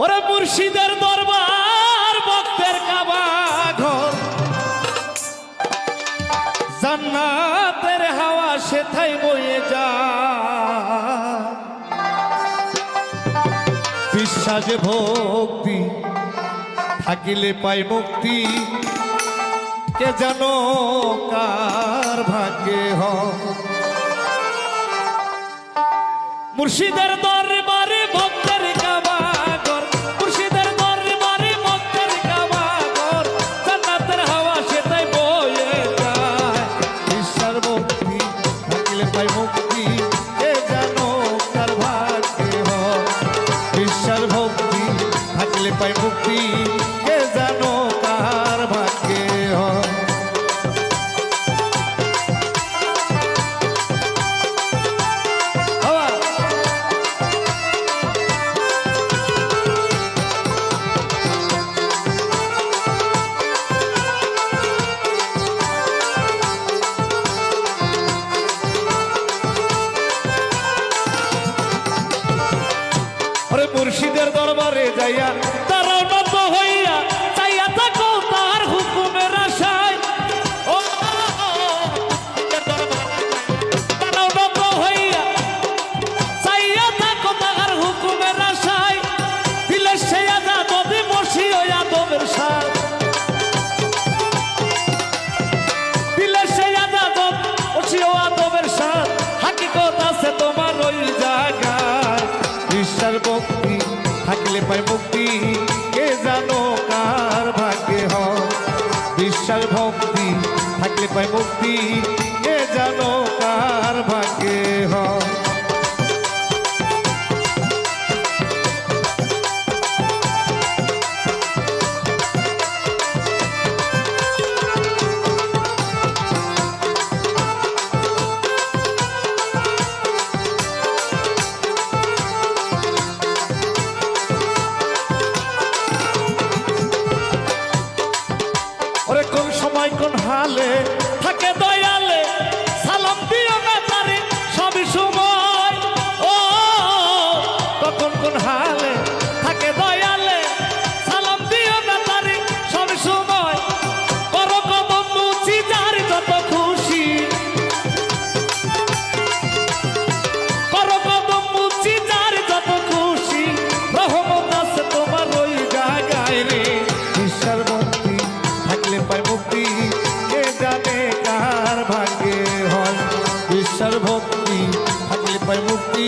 ওরে মুর্শিদের দরবার ভক্তের কাবা ঘর, জান্নাতের হাওয়া সেথায় বয়ে যায়। বিশ্বাসে ভক্তি থাকিলে পাই মুক্তি, কে জানো কার ভাগ্যে হয়। মুর্শিদের দরবারে ভক্তের কাবা ঘর, মুর্শিদের দরবারে ভক্তের কাবা ঘর, জান্নাতের হাওয়া সেটাই বয়ে যায়। ঈশ্বর ভক্তি থাকিলে পাই মুক্তি, কে জানো কার ভাগ্যে হয়। ঈশ্বর ভক্তি থাকিলে পাই মুক্তি, কে জানো কার ভাগ্যে হয়। মুর্শিদের দরবারে যাইয়া তারাও নত হইয়া চাইয়া থাকো তার হুকুমের আশায়। ও তারাও নত হইয়া চাইয়া থাকো তার হুকুমের আশায়, দিলে সে আজাদে বসিও আদবের সাথ, দিলে সে আজাদ বসিও আদবের সাথ, হাকিকত আছে তোমার ওই জায়গায়। ঈশ্বর ভক্তি থাকলে পাই মুক্তি, কে জানো কার ভাগ্যে হয়। বিশ্বাস ভক্তি থাকলে পাই মুক্তি, কে জানো কার ভাগ্যে হয়। কোন সময় কোন হালে থাকে দয়ালে, সালাম দিও না তারে সবই সময়। ও কখন কোন হালে থাকে দয়ালে, সালাম দিও না তারে সবই সময়। করো কদম মুচি যার যত খুশি, করো কদম মুচি যার যত খুশি, রহমত আছে তোমার ওই জায়গায় রে। ঈশ্বর ভক্তি থাকলে পাই মুক্তি, কে জানে কার ভাগ্যে হয়। ঈশ্বর ভক্তি থাকলে পাই মুক্তি,